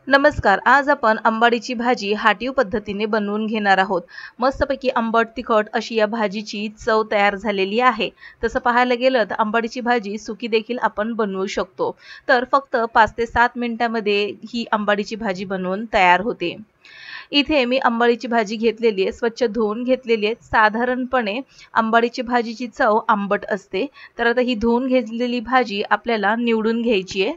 नमस्कार। आज आपण आंबाडीची भाजी हाटीव पद्धतीने बनवून घेणार आहोत। मस्तपैकी आंबट तिखट अशी या भाजीची चव तयार झालेली आहे। तसं पाहायला गेलं तर आंबाडीची भाजी सुकी देखील आपण बनवू शकतो। तर फक्त 5 ते 7 मिनिटांमध्ये ही आंबाडीची भाजी बनवून तयार होते। इथे मी आंबाडीची भाजी घेतलेली आहे, स्वच्छ धुवून घेतलेली आहे। साधारणपणे आंबाडीची भाजीची चव आंबट असते। तर आता ही धुवून घेतलेली भाजी आपल्याला निवडून घ्यायची आहे।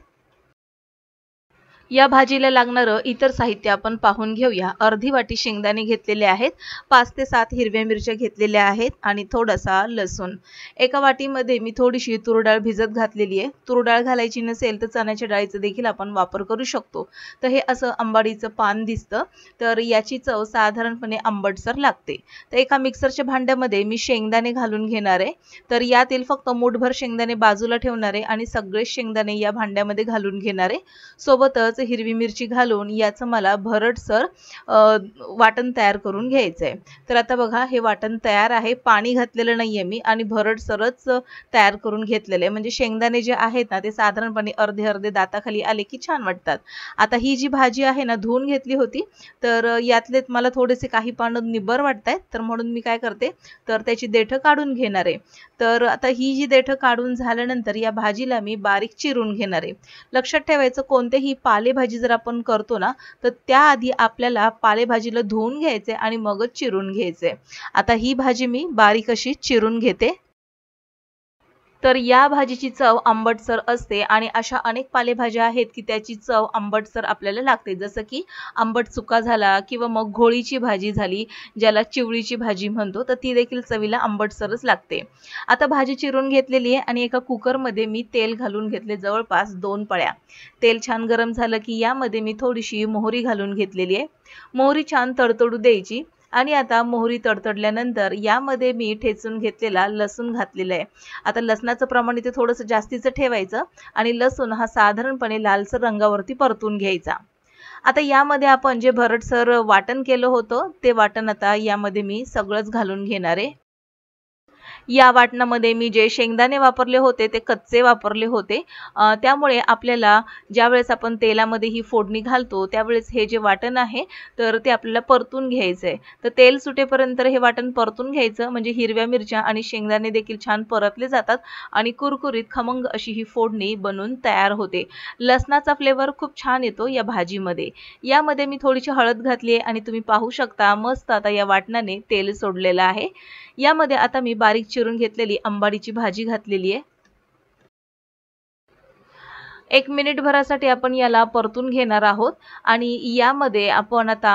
या भाजीला लागणारं इतर साहित्य आपण पाहून घेऊया। अर्धी वाटी शेंगदाणे घेतलेले आहेत, 5 ते 7 हिरव्या मिरच्या घेतलेल्या आहेत आणि थोडासा लसूण। एका वाटीमध्ये मी थोडीशी तूर डाळ भिजत घातलेली आहे। तूर डाळ घालायची नसेल तर चण्याच्या डाळीचा देखील आपण वापर करू शकतो। तर हे असं आंबाडीचं पान दिसतं, तर याची चव साधारणपणे आंबटसर लागते। तर एका मिक्सरच्या भांड्यामध्ये मी शेंगदाणे घालून घेणार आहे। तर यातील फक्त मूठभर शेंगदाणे बाजूला ठेवणार आहे आणि सगळे शेंगदाणे या भांड्यामध्ये घालून घेणार आहे। सोबतच हिरवी मिरची घालून याचं मला भरडसर वाटण तयार करून घ्यायचं आहे। तर आता बघा हे वाटण तयार आहे, पाणी घातलेलं नाहीये मी आणि भरडसरच तयार करून घेतलेलं आहे। म्हणजे शेंगदाणे जे आहेत ना ते साधारणपणे अर्धे अर्धे दाताखाली आले की छान वाटतात। आता ही जी भाजी आहे ना धुवून घेतली होती, तर यातले मला थोडेसे काही पानं निब्बर वाटतायत, तर म्हणून मी काय करते तर त्याची देठं काढून घेणार आहे। तर आता ही जी देठं काढून झाल्यानंतर या भाजीला मी बारीक चिरून घेणार आहे। लक्षात ठेवायचं कोणतेही पालेभाजी जर आपण करतो ना तर त्याआधी आपल्याला पालेभाजीला धुवून घ्यायचे आणि मगच चिरून घ्यायचे। आता ही भाजी मी बारीक अशी चिरून घेते। तर या भाजीची चव आंबटसर असते आणि अशा अनेक पालेभाज्या आहेत की त्याची चव आंबटसर आपल्याला लागते, जसं की आंबट चुका झाला किंवा मग घोळीची भाजी झाली, ज्याला चिवळीची भाजी म्हणतो, तर ती देखील चवीला आंबटसरच लागते। आता भाजी चिरून घेतलेली आहे आणि एका कुकरमध्ये मी तेल घालून घेतले, जवळपास 2 पळ्या। तेल छान गरम झालं की यामध्ये मी थोडीशी मोहरी घालून घेतलेली आहे। मोहरी छान तडतडू द्यायची आणि आता मोहरी तडतडल्यानंतर यामध्ये मी ठेचून घेतलेला लसूण घातलेला आहे। आता लसणाचं प्रमाण इथे थोडंसं जास्तीचं ठेवायचं आणि लसूण हा साधारणपणे लालसर रंगावरती परतून घ्यायचा। आता यामध्ये आपण जे भरडसर वाटण केलं होतं ते वाटण आता यामध्ये मी सगळंच घालून घेणार आहे। या वाटणामध्ये मी जे शेंगदाणे वापरले होते ते कच्चे वापरले होते, त्यामुळे आपल्याला ज्यावेळेस आपण तेलामध्ये ही फोडणी घालतो त्यावेळेस हे जे वाटण आहे तर ते आपल्याला परतून घ्यायचं आहे। तर तेल सुटेपर्यंत हे वाटण परतून घ्यायचं, म्हणजे हिरव्या मिरच्या आणि शेंगदाणे देखील छान परतले जातात आणि कुरकुरीत खमंग अशी ही फोडणी बनून तयार होते। लसणाचा फ्लेवर खूप छान येतो या भाजीमध्ये। यामध्ये मी थोडीशी हळद घातली आहे आणि तुम्ही पाहू शकता मस्त आता या वाटणाने तेल सोडलेलं आहे। यामध्ये आता मी बारीक चिरून घेतलेली आंबाडीची भाजी घातलेली आहे। 1 मिनिट भरासाठी आपण याला परतून घेणार आहोत आणि यामध्ये आपण आता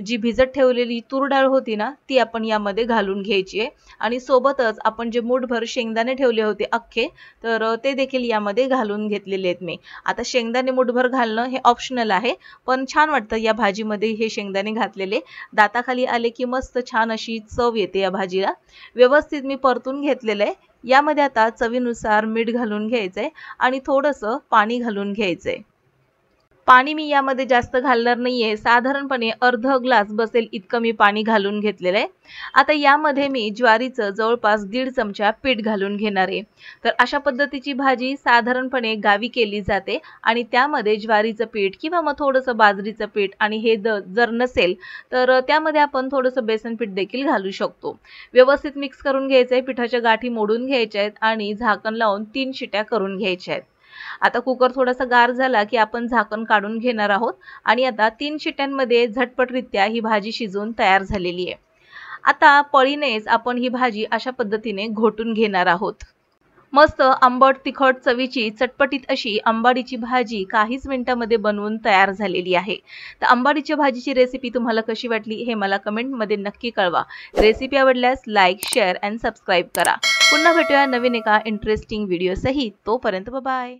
जी भिजत ठेवलेली तूर डाळ होती ना ती आपण यामध्ये घालून घ्यायची आहे आणि सोबतच आपण जे मूठभर शेंगदाणे ठेवले होते अख्खे, तर ते देखील यामध्ये घालून घेतलेले आहेत मी। आता शेंगदाणे मूठभर घालणं हे ऑप्शनल आहे, पण छान वाटतं या भाजीमध्ये हे शेंगदाणे घातलेले। दाताखाली आले की मस्त छान अशी चव येते या भाजीला। व्यवस्थित मी परतून घेतलेलं आहे। यामध्ये आता चवीनुसार मीठ घालून घ्यायचंय आणि थोडंसं पाणी घालून घ्यायचंय। पाणी मी यामध्ये जास्त घालणार नाहीये, साधारणपणे अर्धा ग्लास बसेल इतकं मी पाणी घालून घेतलेलं आहे। आता यामध्ये मी ज्वारीचं जवळपास 1.5 चमचा पीठ घालून घेणार आहे। तर अशा पद्धतीची भाजी साधारणपणे गावी केली जाते आणि त्यामध्ये ज्वारीचं पीठ किंवा मग थोडंसं बाजरीचं पीठ आणि हे जर नसेल तर त्यामध्ये आपण थोडंसं बेसन पीठ देखील घालू शकतो। व्यवस्थित मिक्स करून घ्यायचंय, पिठाच्या गाठी मोडून घ्यायच्या आहेत आणि झाकण लावून 3 शिट्या करून घ्यायच्या आहेत। आता कुकर थोडासा गार झाला की आपण झाकण काढून घेणार आहोत आणि आता 3 शिट्यांमध्ये झटपटरित्या ही भाजी शिजून तयार झालेली आहे। आता पळीनेच आपण ही भाजी अशा पद्धतीने घोटून घेणार आहोत। मस्त आंबट तिखट चवीची चटपटीत अशी आंबाडीची भाजी काहीच मिनिटांमध्ये बनवून तयार झालेली आहे। तर आंबाडीच्या भाजीची रेसिपी तुम्हाला कशी वाटली हे मला कमेंटमध्ये नक्की कळवा। रेसिपी आवडल्यास लाईक, शेअर अँड सबस्क्राईब करा। पुन्हा भेटूया नवीन एका इंटरेस्टिंग व्हिडिओ सहित। तोपर्यंत बाय बाय।